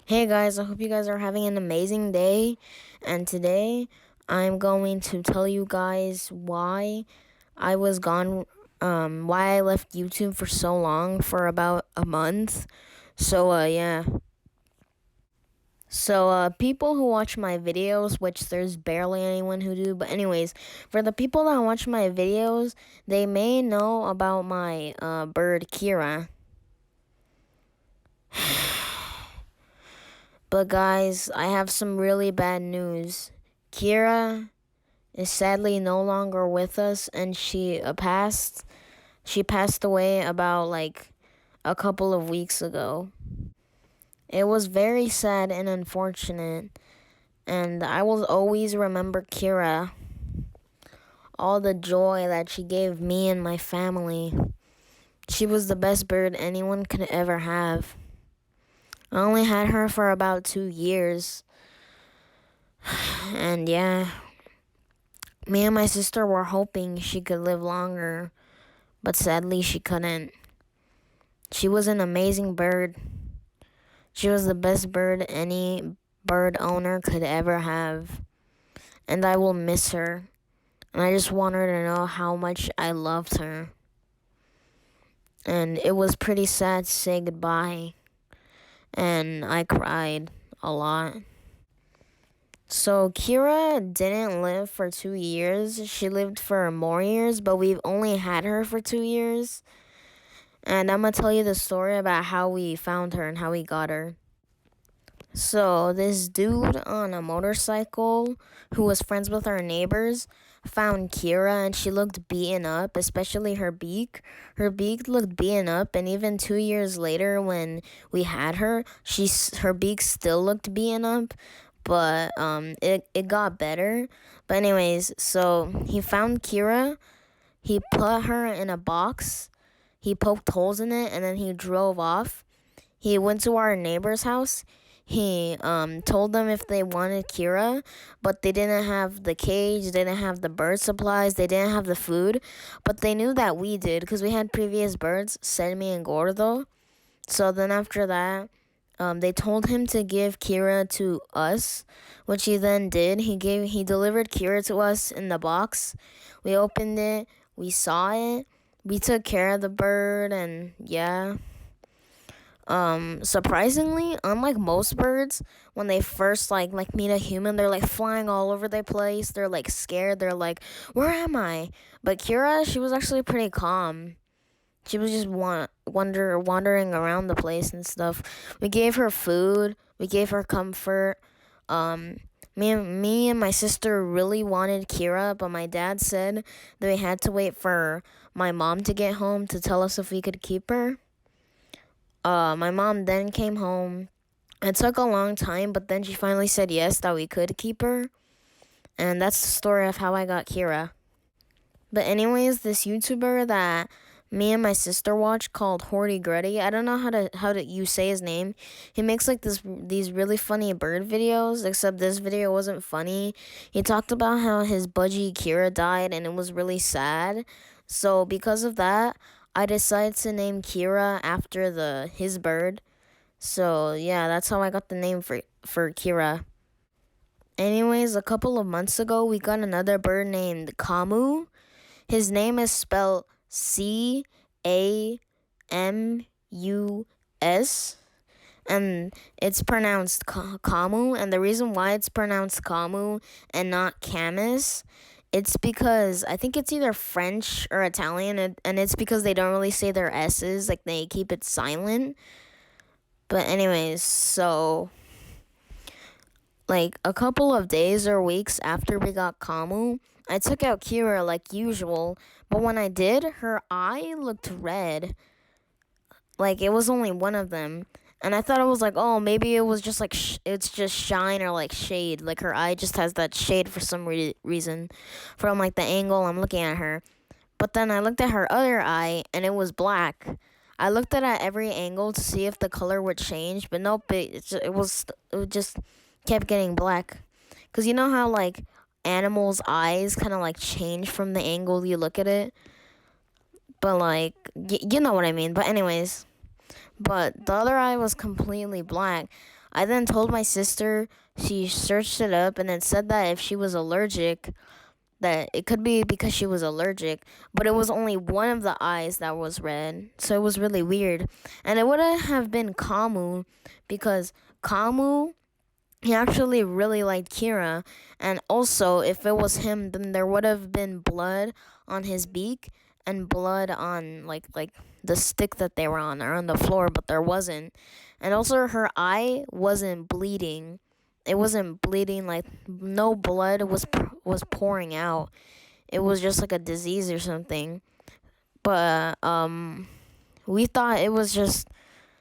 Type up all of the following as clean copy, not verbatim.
Hey guys, I hope you guys are having an amazing day. And today I'm going to tell you guys why I was gone, why I left YouTube for so long, for about a month. Yeah. People who watch my videos, which there's barely anyone who do, but anyways, for the people that watch my videos, they may know about my bird Kira. But guys, I have some really bad news. Kira is sadly no longer with us, and she passed away about like a couple of weeks ago. It was very sad and unfortunate, and I will always remember Kira, all the joy that she gave me and my family. She was the best bird anyone could ever have. I only had her for about 2 years, and yeah, me and my sister were hoping she could live longer, but sadly she couldn't. She was an amazing bird. She was the best bird any bird owner could ever have. And I will miss her. And I just want her to know how much I loved her. And it was pretty sad to say goodbye. And I cried a lot. So Kira didn't live for 2 years. She lived for more years, but we've only had her for 2 years. And I'm going to tell you the story about how we found her and how we got her. So, this dude on a motorcycle who was friends with our neighbors found Kira, and she looked beaten up, especially her beak. Her beak looked beaten up, and even 2 years later when we had her, her beak still looked beaten up, but it got better. But anyways, so he found Kira, he put her in a box, he poked holes in it, and then he drove off. He went to our neighbor's house. He told them if they wanted Kira, but they didn't have the cage, they didn't have the bird supplies, they didn't have the food, but they knew that we did because we had previous birds, Selmi and Gordo. So then after that, they told him to give Kira to us, which he then did. He delivered Kira to us in the box. We opened it, we saw it, we took care of the bird, and yeah. Surprisingly, unlike most birds, when they first like meet a human, they're like flying all over the place. They're like scared. They're like, "Where am I?" But Kira, she was actually pretty calm. She was just wandering around the place and stuff. We gave her food. We gave her comfort. Um, me and my sister really wanted Kira, but my dad said that we had to wait for my mom to get home to tell us if we could keep her. My mom then came home. It took a long time, but then she finally said yes, that we could keep her. And that's the story of how I got Kira. But anyways, this YouTuber that me and my sister watch called Horty Gruddy, I don't know how to you say his name. He makes like these really funny bird videos, except this video wasn't funny. He talked about how his budgie Kira died and it was really sad. So because of that, I decided to name Kira after his bird. So yeah, that's how I got the name for Kira. Anyways, a couple of months ago, we got another bird named Camus. His name is spelled Camus, and it's pronounced Camus. And the reason why it's pronounced Camus and not Camus, it's because I think it's either French or Italian, and it's because they don't really say their S's, like they keep it silent. But anyways, so like a couple of days or weeks after we got Camus, I took out Kira like usual, but when I did, her eye looked red. Like it was only one of them. And I thought it was like, oh, maybe it was just like, it's just shine or like shade. Like her eye just has that shade for some reason from like the angle I'm looking at her. But then I looked at her other eye and it was black. I looked at every angle to see if the color would change, but nope, it just kept getting black. Cause you know how like animals' eyes kind of like change from the angle you look at it, but like you know what I mean. But anyways, but the other eye was completely black. I then told my sister. She searched it up and it said that if she was allergic, that it could be because she was allergic, but it was only one of the eyes that was red. So it was really weird. And it wouldn't have been Camus because Camus, he actually really liked Kira. And also, if it was him, then there would have been blood on his beak and blood on like the stick that they were on or on the floor, but there wasn't. And also, her eye wasn't bleeding. It wasn't bleeding, like no blood was pouring out. It was just like a disease or something. But we thought it was just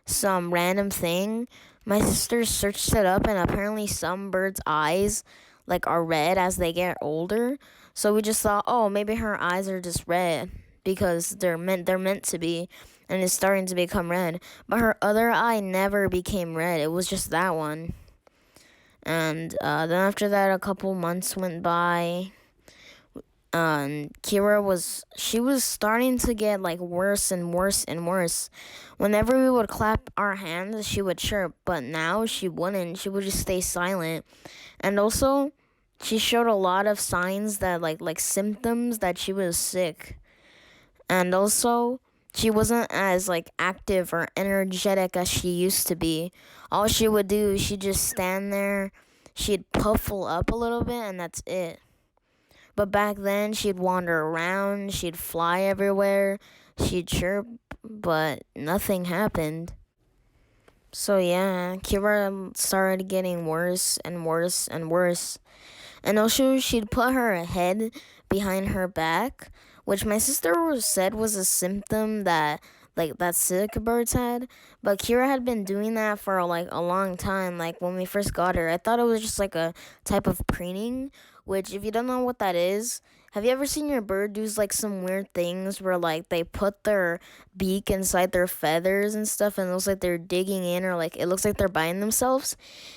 some random thing. My sister searched it up, and apparently some birds' eyes like are red as they get older. So we just thought, oh, maybe her eyes are just red because they're meant to be, and it's starting to become red. But her other eye never became red. It was just that one. And then after that, a couple months went by. Kira was starting to get like worse and worse and worse. Whenever we would clap our hands, she would chirp, but now she wouldn't. She would just stay silent. And also, she showed a lot of signs that like symptoms that she was sick. And also, she wasn't as like active or energetic as she used to be. All she would do is she'd just stand there, she'd puffle up a little bit, and that's it. But back then, she'd wander around, she'd fly everywhere, she'd chirp, but nothing happened. So yeah, Kira started getting worse and worse and worse. And also, she'd put her head behind her back, which my sister said was a symptom that sick birds had. But Kira had been doing that for like a long time. Like when we first got her, I thought it was just like a type of preening. Which, if you don't know what that is, have you ever seen your bird do like some weird things where like they put their beak inside their feathers and stuff, and it looks like they're digging in, or like it looks like they're biting themselves?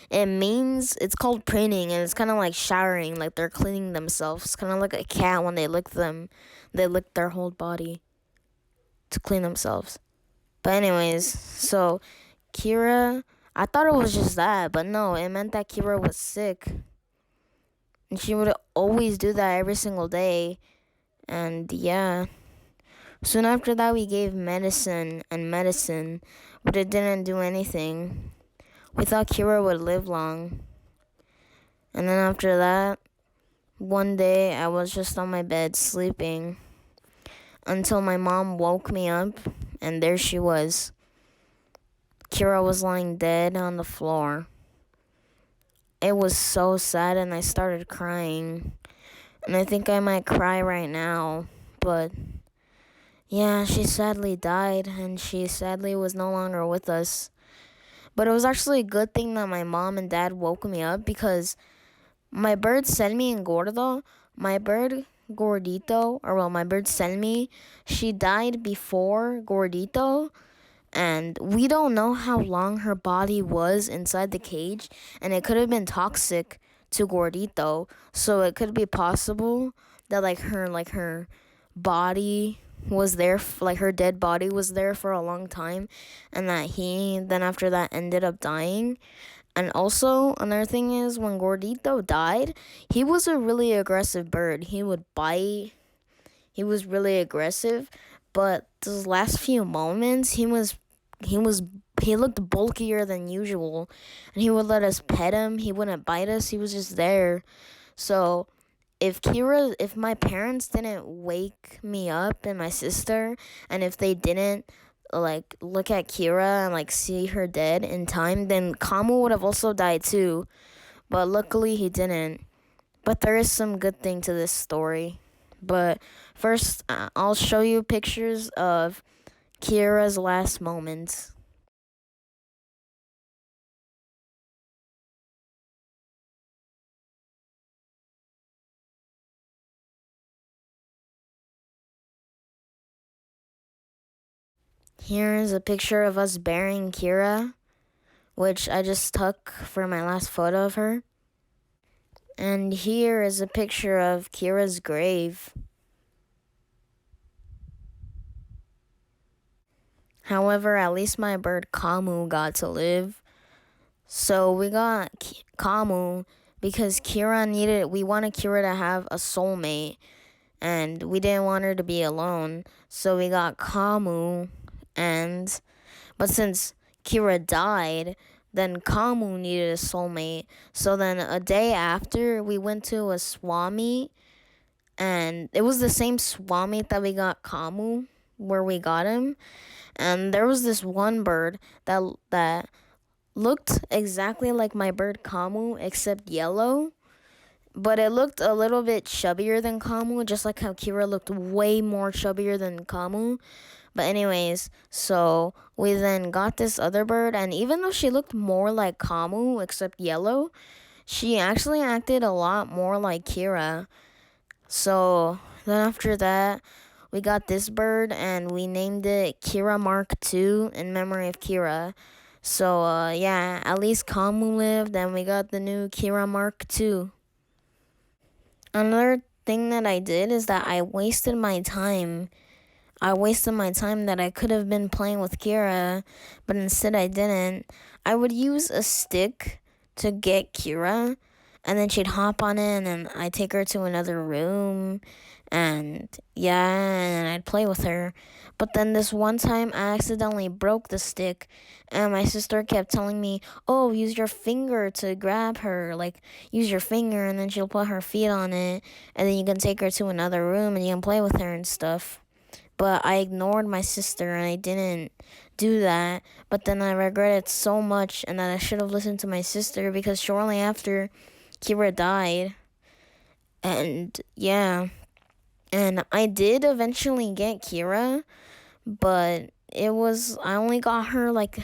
It means it's called preening, and it's kind of like showering, like they're cleaning themselves. Kind of like a cat when they lick their whole body to clean themselves. But anyways, so Kira, I thought it was just that, but no, it meant that Kira was sick. And she would always do that every single day. And yeah, soon after that, we gave medicine and medicine, but it didn't do anything. We thought Kira would live long. And then after that, one day I was just on my bed sleeping until my mom woke me up, and there she was. Kira was lying dead on the floor. It was so sad, and I started crying. And I think I might cry right now. But yeah, she sadly died, and she sadly was no longer with us. But it was actually a good thing that my mom and dad woke me up, because my bird Selmi and Gordo, my bird Gordito, or well, my bird Selmi, she died before Gordito. And we don't know how long her body was inside the cage, and it could have been toxic to Gordito. So it could be possible that like her body was there, like her dead body was there for a long time, and that he then after that ended up dying. And also, another thing is, when Gordito died, he was a really aggressive bird. He would bite. He was really aggressive, but those last few moments, he looked bulkier than usual, and he would let us pet him. He wouldn't bite us. He was just there. So, if my parents didn't wake me up and my sister, and if they didn't like look at Kira and like see her dead in time, then Kamu would have also died too. But luckily he didn't. But there is some good thing to this story. But first, I'll show you pictures of Kira's last moments. Here is a picture of us burying Kira, which I just took for my last photo of her. And here is a picture of Kira's grave. However, at least my bird Kamu got to live. So we got Camus because we wanted Kira to have a soulmate and we didn't want her to be alone. So we got Camus but since Kira died, then Camus needed a soulmate. So then a day after, we went to a swami, and it was the same swami that we got Camus, where we got him. And there was this one bird that looked exactly like my bird Camus, except yellow. But it looked a little bit chubbier than Camus, just like how Kira looked way more chubbier than Camus. But anyways, so we then got this other bird, and even though she looked more like Camus, except yellow, she actually acted a lot more like Kira. So then after that, we got this bird, and we named it Kira Mark II in memory of Kira. So yeah, at least Camus lived, and we got the new Kira Mark II. Another thing that I did is that I wasted my time. That I could have been playing with Kira, but instead I didn't. I would use a stick to get Kira, and then she'd hop on it, and then I'd take her to another room, and yeah, and I'd play with her. But then this one time, I accidentally broke the stick, and my sister kept telling me, "Oh, use your finger to grab her. Like, use your finger, and then she'll put her feet on it, and then you can take her to another room, and you can play with her and stuff." But I ignored my sister and I didn't do that. But then I regret it so much and that I should have listened to my sister because shortly after, Kira died. And yeah. And I did eventually get Kira, but I only got her like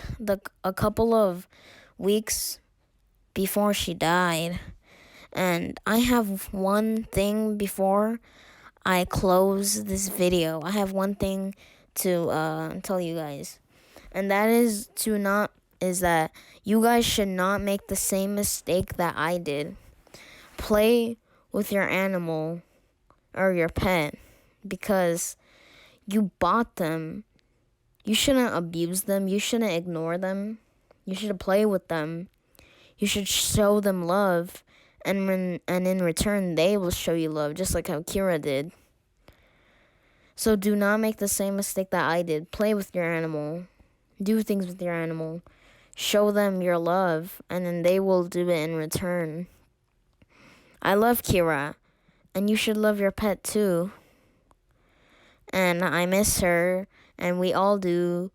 a couple of weeks before she died. And I have one thing before I close this video. I have one thing to tell you guys, and that is that you guys should not make the same mistake that I did. Play with your animal or your pet because you bought them. You shouldn't abuse them. You shouldn't ignore them. You should play with them. You should show them love, and in return they will show you love, just like how Kira did. So do not make the same mistake that I did. Play with your animal. Do things with your animal. Show them your love, and then they will do it in return. I love Kira, and you should love your pet too. And I miss her, and we all do.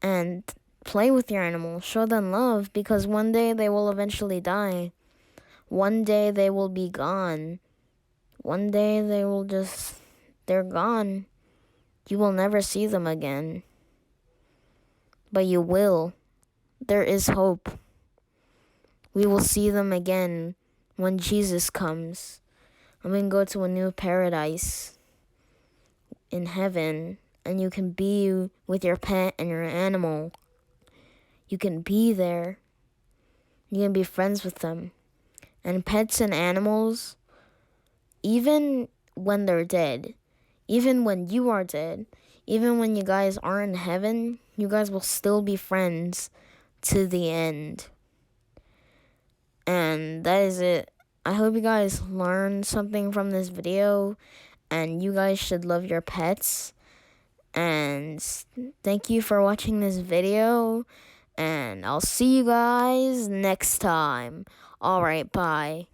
And play with your animal. Show them love, because one day they will eventually die. One day they will be gone. One day they're gone. You will never see them again. But you will. There is hope. We will see them again when Jesus comes. And we can go to a new paradise in heaven. And you can be with your pet and your animal. You can be there. You can be friends with them. And pets and animals, even when they're dead, even when you are dead, even when you guys are in heaven, you guys will still be friends to the end. And that is it. I hope you guys learned something from this video, and you guys should love your pets. And thank you for watching this video, and I'll see you guys next time. Alright, bye.